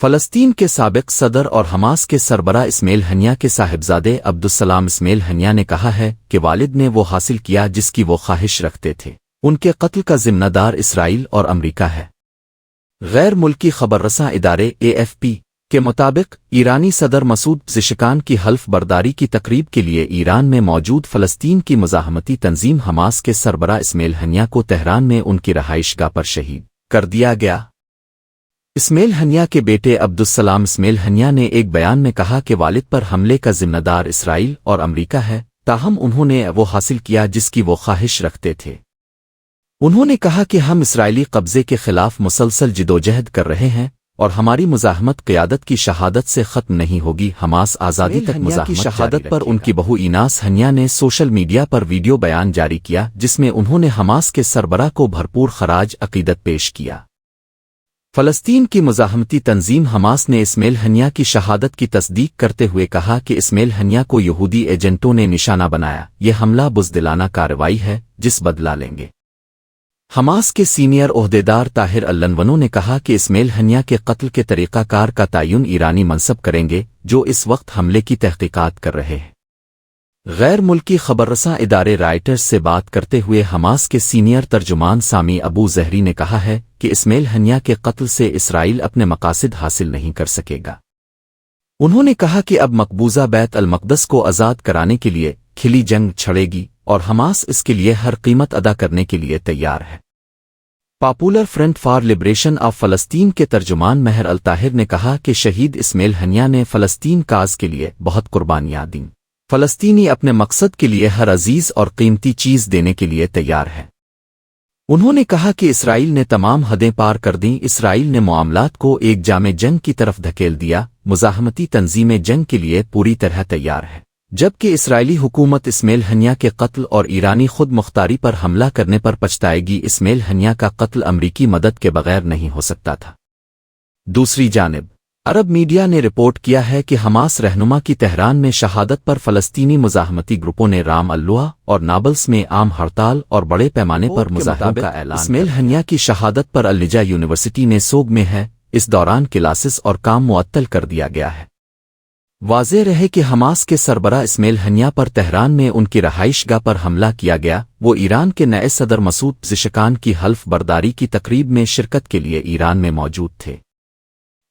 فلسطین کے سابق صدر اور حماس کے سربراہ اسماعیل ہنیہ کے صاحبزادے عبدالسلام اسماعیل ہنیہ نے کہا ہے کہ والد نے وہ حاصل کیا جس کی وہ خواہش رکھتے تھے۔ ان کے قتل کا ذمہ دار اسرائیل اور امریکہ ہے۔ غیر ملکی خبر رساں ادارے AFP کے مطابق ایرانی صدر مسعود پزشکان کی حلف برداری کی تقریب کے لیے ایران میں موجود فلسطین کی مزاحمتی تنظیم حماس کے سربراہ اسماعیل ہنیہ کو تہران میں ان کی رہائش گاہ پر شہید کر دیا گیا۔ اسماعیل ہنیہ کے بیٹے عبدالسلام اسماعیل ہنیہ نے ایک بیان میں کہا کہ والد پر حملے کا ذمہ دار اسرائیل اور امریکہ ہے، تاہم انہوں نے وہ حاصل کیا جس کی وہ خواہش رکھتے تھے۔ انہوں نے کہا کہ ہم اسرائیلی قبضے کے خلاف مسلسل جدوجہد کر رہے ہیں اور ہماری مزاحمت قیادت کی شہادت سے ختم نہیں ہوگی۔ حماس آزادی تک مزاحمت کی شہادت پر ان کی بہو ایناس ہنیہ نے سوشل میڈیا پر ویڈیو بیان جاری کیا جس میں انہوں نے حماس کے سربراہ کو بھرپور خراج عقیدت پیش کیا۔ فلسطین کی مزاحمتی تنظیم حماس نے اسماعیل ہنیہ کی شہادت کی تصدیق کرتے ہوئے کہا کہ اسماعیل ہنیہ کو یہودی ایجنٹوں نے نشانہ بنایا، یہ حملہ بزدلانہ کارروائی ہے جس بدلہ لیں گے۔ حماس کے سینئر عہدیدار طاہر النونو نے کہا کہ اسماعیل ہنیہ کے قتل کے طریقہ کار کا تعین ایرانی منصب کریں گے جو اس وقت حملے کی تحقیقات کر رہے ہیں۔ غیر ملکی خبر رساں ادارے رائٹرز سے بات کرتے ہوئے حماس کے سینئر ترجمان سامی ابو زہری نے کہا ہے کہ اسماعیل ہنیہ کے قتل سے اسرائیل اپنے مقاصد حاصل نہیں کر سکے گا۔ انہوں نے کہا کہ اب مقبوضہ بیت المقدس کو آزاد کرانے کے لیے کھلی جنگ چھڑے گی اور حماس اس کے لیے ہر قیمت ادا کرنے کے لیے تیار ہے۔ Popular front for liberation of فلسطین کے ترجمان مہر الطاہر نے کہا کہ شہید اسماعیل ہنیہ نے فلسطین کاز کے لیے بہت قربانیاں دیں۔ فلسطینی اپنے مقصد کے لیے ہر عزیز اور قیمتی چیز دینے کے لیے تیار ہے۔ انہوں نے کہا کہ اسرائیل نے تمام حدیں پار کر دیں، اسرائیل نے معاملات کو ایک جامع جنگ کی طرف دھکیل دیا، مزاحمتی تنظیمیں جنگ کے لیے پوری طرح تیار ہے، جبکہ اسرائیلی حکومت اسماعیل ہنیہ کے قتل اور ایرانی خود مختاری پر حملہ کرنے پر پچھتائے گی۔ اسماعیل ہنیہ کا قتل امریکی مدد کے بغیر نہیں ہو سکتا تھا۔ دوسری جانب عرب میڈیا نے رپورٹ کیا ہے کہ حماس رہنما کی تہران میں شہادت پر فلسطینی مزاحمتی گروپوں نے رام اللہ اور نابلس میں عام ہڑتال اور بڑے پیمانے پر مظاہروں کا اعلان۔ اسماعیل ہنیہ کی شہادت پر النجا یونیورسٹی نے سوگ میں ہے، اس دوران کلاسز اور کام معطل کر دیا گیا ہے۔ واضح رہے کہ حماس کے سربراہ اسماعیل ہنیہ پر تہران میں ان کی رہائش گاہ پر حملہ کیا گیا۔ وہ ایران کے نئے صدر مسعود پزشکان کی حلف برداری کی تقریب میں شرکت کے لیے ایران میں موجود تھے۔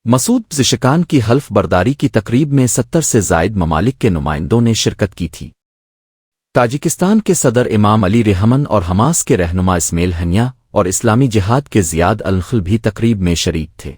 مسعود پزشکان کی حلف برداری کی تقریب میں 70 سے زائد ممالک کے نمائندوں نے شرکت کی تھی۔ تاجکستان کے صدر امام علی رحمن اور حماس کے رہنما اسماعیل ہنیہ اور اسلامی جہاد کے زیاد النخل بھی تقریب میں شریک تھے۔